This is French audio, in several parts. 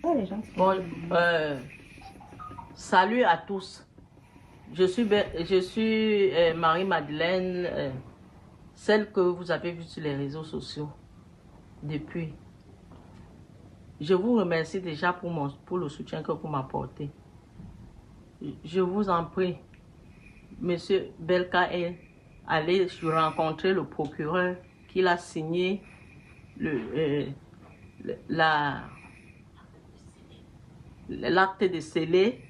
Oh, les gens. Bon, salut à tous. Je suis Marie-Madeleine, celle que vous avez vue sur les réseaux sociaux depuis. Je vous remercie déjà pour le soutien que vous m'apportez. Je vous en prie, Monsieur Belka est allé rencontrer le procureur qui a signé l'acte de scellé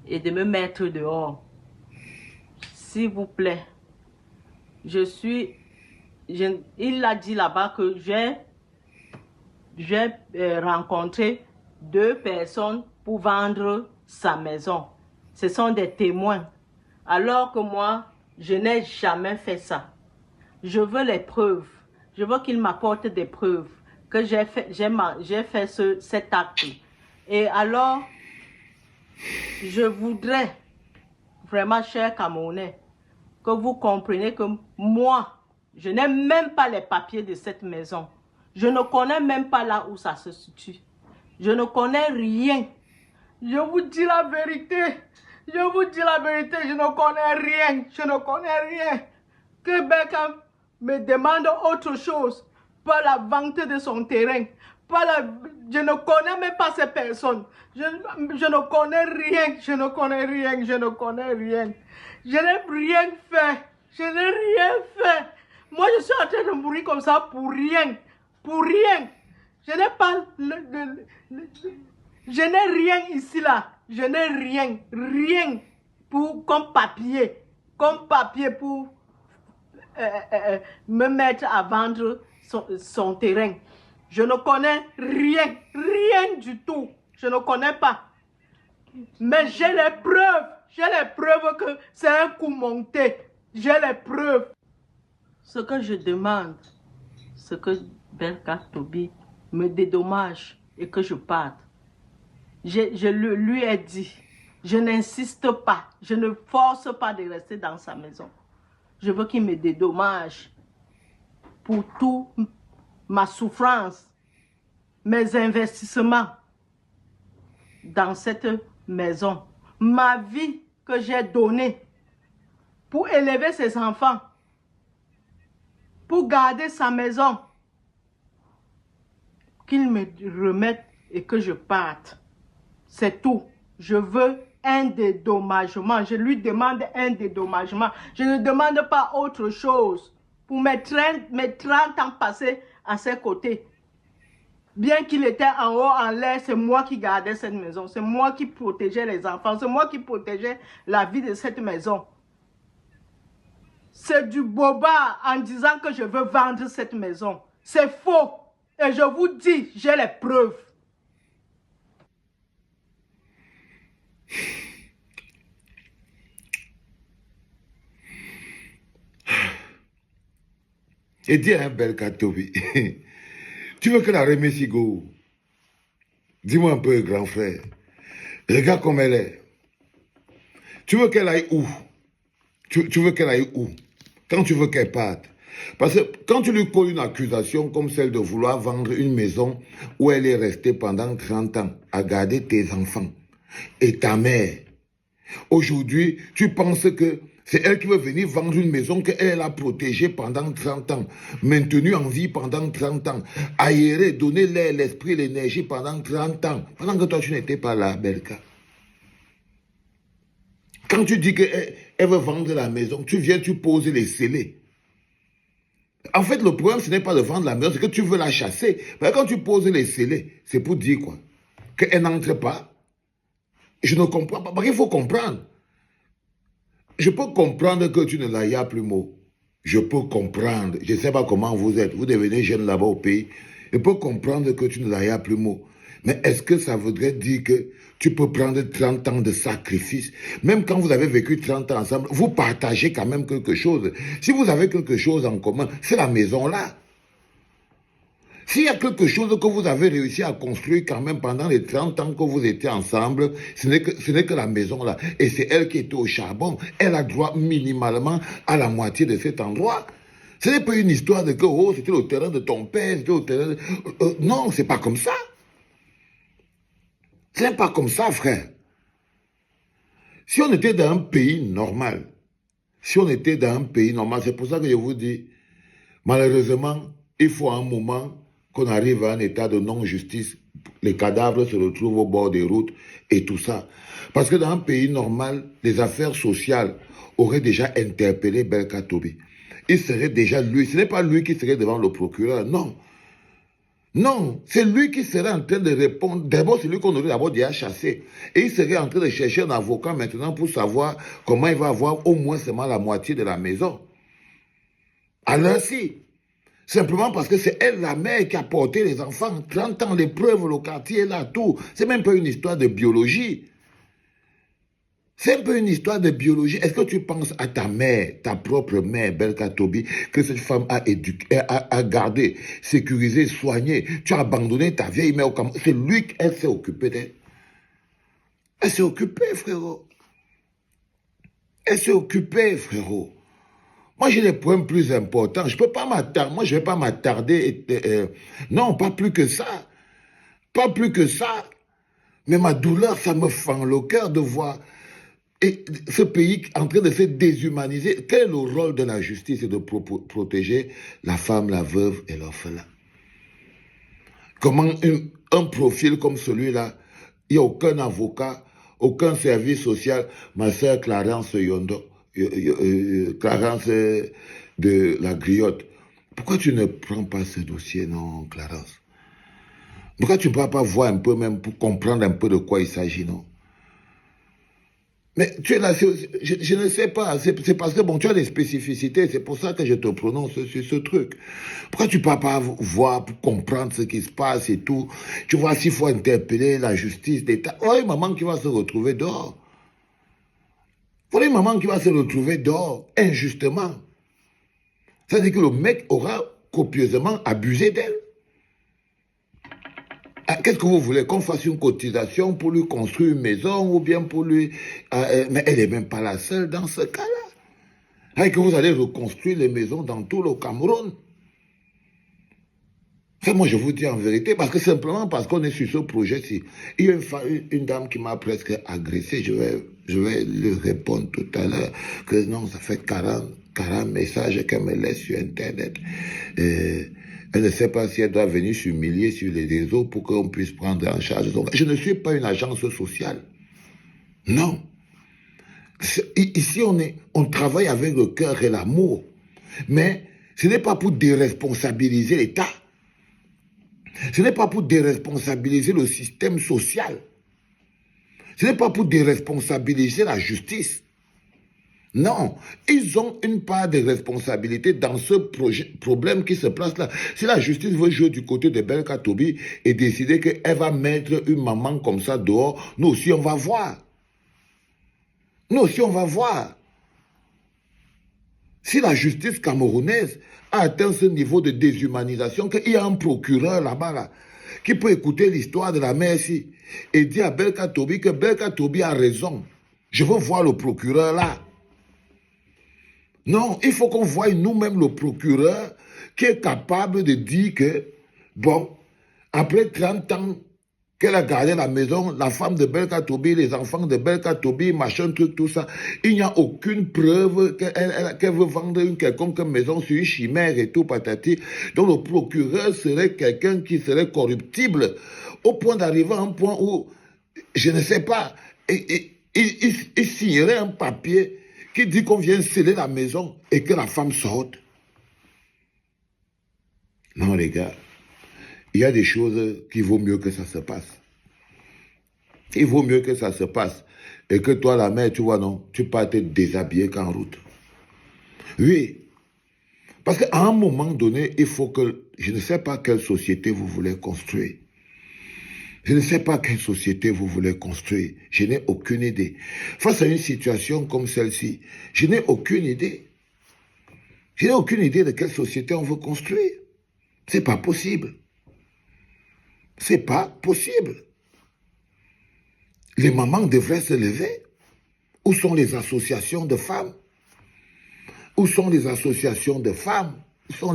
et de me mettre dehors. S'il vous plaît, il a dit là-bas que j'ai rencontré 2 personnes pour vendre sa maison. Ce sont des témoins. Alors que moi, je n'ai jamais fait ça. Je veux les preuves. Je veux qu'il m'apporte des preuves que j'ai fait cet acte. Et alors, je voudrais vraiment, chers Camerounais, que vous compreniez que moi, je n'ai même pas les papiers de cette maison. Je ne connais même pas là où ça se situe. Je ne connais rien. Je vous dis la vérité. Je vous dis la vérité, je ne connais rien. Je ne connais rien. Que Beckham me demande autre chose, pas la vente de son terrain. Je ne connais même pas ces personnes. Je ne connais rien. Je ne connais rien. Je ne connais rien. Je n'ai rien fait. Je n'ai rien fait. Moi, je suis en train de mourir comme ça pour rien. Pour rien. Je n'ai pas... je n'ai rien ici, là. Je n'ai rien. Rien comme papier. Comme papier pour me mettre à vendre son terrain. Je ne connais rien. Rien du tout. Je ne connais pas. Mais j'ai les preuves. J'ai les preuves que c'est un coup monté. J'ai les preuves. Ce que je demande, c'est que Belka Tobi me dédommage et que je parte. Je lui ai dit, je n'insiste pas, je ne force pas de rester dans sa maison. Je veux qu'il me dédommage pour toute ma souffrance, mes investissements dans cette maison, ma vie que j'ai donnée pour élever ses enfants, pour garder sa maison, qu'il me remette et que je parte. C'est tout. Je veux un dédommagement. Je lui demande un dédommagement. Je ne demande pas autre chose pour mes 30 ans passés à ses côtés. Bien qu'il était en haut, en l'air, c'est moi qui gardais cette maison. C'est moi qui protégeais les enfants. C'est moi qui protégeais la vie de cette maison. C'est du boba en disant que je veux vendre cette maison. C'est faux. Et je vous dis, j'ai les preuves. Et dis à un Belka Tobi, tu veux que la remercie go? Dis-moi un peu, grand frère. Regarde comme elle est. Tu veux qu'elle aille où? Tu veux qu'elle aille où? Quand tu veux qu'elle parte? Parce que quand tu lui poses une accusation comme celle de vouloir vendre une maison où elle est restée pendant 30 ans à garder tes enfants et ta mère, aujourd'hui, tu penses que c'est elle qui veut venir vendre une maison qu'elle a protégée pendant 30 ans, maintenue en vie pendant 30 ans, aérée, donner l'air, l'esprit, l'énergie pendant 30 ans, pendant que toi tu n'étais pas là, Belka. Quand tu dis qu'elle veut vendre la maison, tu viens, tu poses les scellés. En fait, le problème, ce n'est pas de vendre la maison, c'est que tu veux la chasser. Mais quand tu poses les scellés, c'est pour dire quoi? Qu'elle n'entre pas. Je ne comprends pas. Parce qu'il faut comprendre. Je peux comprendre que tu ne l'aies plus mot. Je peux comprendre. Je ne sais pas comment vous êtes. Vous devenez jeune là-bas au pays. Je peux comprendre que tu ne l'aies plus mot. Mais est-ce que ça voudrait dire que tu peux prendre 30 ans de sacrifice? Même quand vous avez vécu 30 ans ensemble, vous partagez quand même quelque chose. Si vous avez quelque chose en commun, c'est la maison-là. S'il y a quelque chose que vous avez réussi à construire quand même pendant les 30 ans que vous étiez ensemble, ce n'est que la maison-là. Et c'est elle qui était au charbon. Elle a droit minimalement à la moitié de cet endroit. Ce n'est pas une histoire de que oh, c'était le terrain de ton père, c'était le terrain de... non, c'est pas comme ça. Ce n'est pas comme ça, frère. Si on était dans un pays normal, c'est pour ça que je vous dis, malheureusement, il faut un moment qu'on arrive à un état de non-justice. Les cadavres se retrouvent au bord des routes et tout ça. Parce que dans un pays normal, les affaires sociales auraient déjà interpellé Belka Tobi. Il serait déjà lui. Ce n'est pas lui qui serait devant le procureur, non. Non, c'est lui qui serait en train de répondre. D'abord, c'est lui qu'on aurait d'abord déjà chassé. Et il serait en train de chercher un avocat maintenant pour savoir comment il va avoir au moins seulement la moitié de la maison. Alors si, simplement parce que c'est elle, la mère, qui a porté les enfants, 30 ans, les preuves, le quartier, là, tout. C'est même pas une histoire de biologie. C'est un peu une histoire de biologie. Est-ce que tu penses à ta mère, ta propre mère, Belka Tobi, que cette femme a éduqué, a gardé, sécurisé, soigné? Tu as abandonné ta vieille mère au Cameroun. C'est lui qu'elle s'est occupée d'elle. Elle s'est occupée, frérot. Elle s'est occupée, frérot. Moi, j'ai des points plus importants. Je peux pas m'attarder. Moi, je vais pas m'attarder. Non, pas plus que ça. Pas plus que ça. Mais ma douleur, ça me fend le cœur de voir et ce pays en train de se déshumaniser. Quel est le rôle de la justice? C'est de protéger la femme, la veuve et l'orphelin. Comment un profil comme celui-là, il n'y a aucun avocat, aucun service social. Ma sœur Clarence Yondo, Clarence de la Griotte. Pourquoi tu ne prends pas ce dossier, non, Clarence? Pourquoi tu ne peux pas voir un peu même pour comprendre un peu de quoi il s'agit, non? Mais tu es là, je ne sais pas, c'est parce que bon, tu as des spécificités, c'est pour ça que je te prononce sur ce truc. Pourquoi tu ne peux pas voir pour comprendre ce qui se passe et tout? Tu vois, s'il faut interpeller la justice d'État, voilà une maman qui va se retrouver dehors. Voilà une maman qui va se retrouver dehors, injustement. Ça veut dire que le mec aura copieusement abusé d'elle. Qu'est-ce que vous voulez? Qu'on fasse une cotisation pour lui construire une maison ou bien pour lui... mais elle n'est même pas la seule dans ce cas-là. Et que vous allez reconstruire les maisons dans tout le Cameroun. Ça, moi, je vous dis en vérité, parce que simplement parce qu'on est sur ce projet-ci. Il y a une dame qui m'a presque agressé. Je vais lui répondre tout à l'heure que non, ça fait 40 messages qu'elle me laisse sur Internet. Elle ne sait pas si elle doit venir s'humilier sur les réseaux pour qu'on puisse prendre en charge. Je ne suis pas une agence sociale. Non. Ici, on travaille avec le cœur et l'amour. Mais ce n'est pas pour déresponsabiliser l'État. Ce n'est pas pour déresponsabiliser le système social. Ce n'est pas pour déresponsabiliser la justice. Non, ils ont une part de responsabilité dans ce problème qui se place là. Si la justice veut jouer du côté de Belka Tobi et décider qu'elle va mettre une maman comme ça dehors, nous aussi on va voir. Nous aussi on va voir. Si la justice camerounaise a atteint ce niveau de déshumanisation, qu'il y a un procureur là-bas là, qui peut écouter l'histoire de la mère ici et dire à Belka Tobi que Belka Tobi a raison. Je veux voir le procureur là. Non, il faut qu'on voie nous-mêmes le procureur qui est capable de dire que, bon, après 30 ans qu'elle a gardé la maison, la femme de Belka Tobi, les enfants de Belka Tobi, machin, truc, tout ça, il n'y a aucune preuve qu'elle veut vendre une quelconque maison sur une chimère et tout, patati. Donc le procureur serait quelqu'un qui serait corruptible au point d'arriver à un point où, je ne sais pas, il signerait un papier qui dit qu'on vient sceller la maison et que la femme sorte. Non, les gars, il y a des choses qui vaut mieux que ça se passe. Il vaut mieux que ça se passe. Et que toi, la mère, tu vois, non, tu peux te déshabiller qu'en route. Oui. Parce qu'à un moment donné, il faut que... Je ne sais pas quelle société vous voulez construire. Je ne sais pas quelle société vous voulez construire. Je n'ai aucune idée. Face à une situation comme celle-ci, je n'ai aucune idée. Je n'ai aucune idée de quelle société on veut construire. C'est pas possible. C'est pas possible. Les mamans devraient se lever. Où sont les associations de femmes? Où sont les associations de femmes? Où sont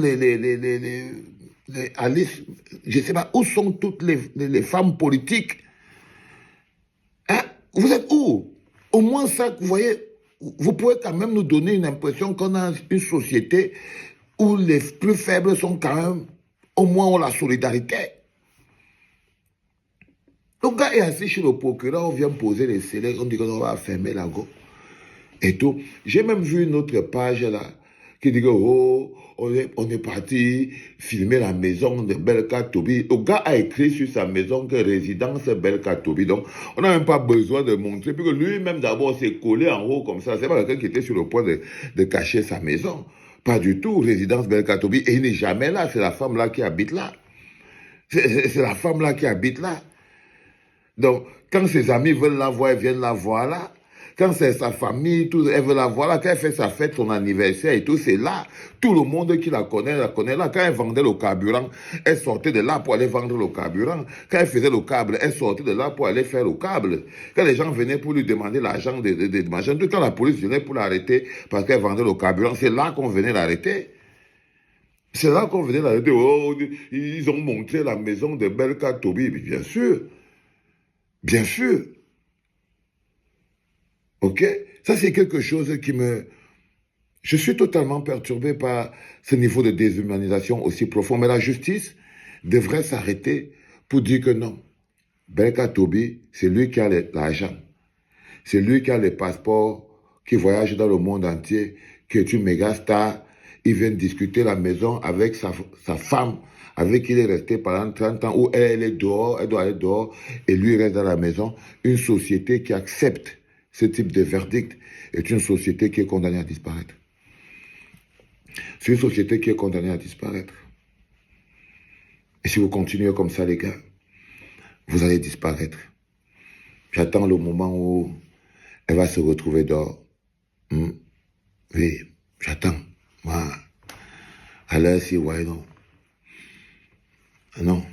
Alice, je ne sais pas, où sont toutes les femmes politiques Vous êtes où? Au moins ça, vous voyez, vous pouvez quand même nous donner une impression qu'on a une société où les plus faibles sont quand même, au moins ont la solidarité. Le gars est assis chez le procureur, on vient poser les scellés, on dit qu'on va fermer la go. Et tout. J'ai même vu une autre page là, qui dit que, oh, on est parti filmer la maison de Belka Tobi. Le gars a écrit sur sa maison que résidence Belka Tobi. Donc, on n'a même pas besoin de montrer. Puis que lui-même d'abord s'est collé en haut comme ça. C'est pas quelqu'un qui était sur le point de cacher sa maison. Pas du tout, résidence Belka Tobi. Et il n'est jamais là. C'est la femme là qui habite là. C'est la femme là qui habite là. Donc, quand ses amis veulent la voir, ils viennent la voir là. Quand c'est sa famille, tout, elle veut la voir là. Quand elle fait sa fête, son anniversaire et tout, c'est là. Tout le monde qui la connaît là. Quand elle vendait le carburant, elle sortait de là pour aller vendre le carburant. Quand elle faisait le câble, elle sortait de là pour aller faire le câble. Quand les gens venaient pour lui demander l'argent de machin, quand la police venait pour l'arrêter parce qu'elle vendait le carburant, c'est là qu'on venait l'arrêter. C'est là qu'on venait l'arrêter. Oh, ils ont montré la maison de Belka Tobi. Bien sûr. Bien sûr. Ok? Ça, c'est quelque chose qui me... Je suis totalement perturbé par ce niveau de déshumanisation aussi profond. Mais la justice devrait s'arrêter pour dire que non. Belka Tobi, c'est lui qui a l'argent. C'est lui qui a les passeports, qui voyage dans le monde entier, qui est une méga star. Il vient discuter la maison avec sa femme, avec qui il est resté pendant 30 ans, où elle est dehors, elle doit aller dehors, et lui reste dans la maison. Une société qui accepte ce type de verdict est une société qui est condamnée à disparaître. C'est une société qui est condamnée à disparaître. Et si vous continuez comme ça, les gars, vous allez disparaître. J'attends le moment où elle va se retrouver dehors. Oui, j'attends. Moi, à l'heure, si, ouais, non. Non.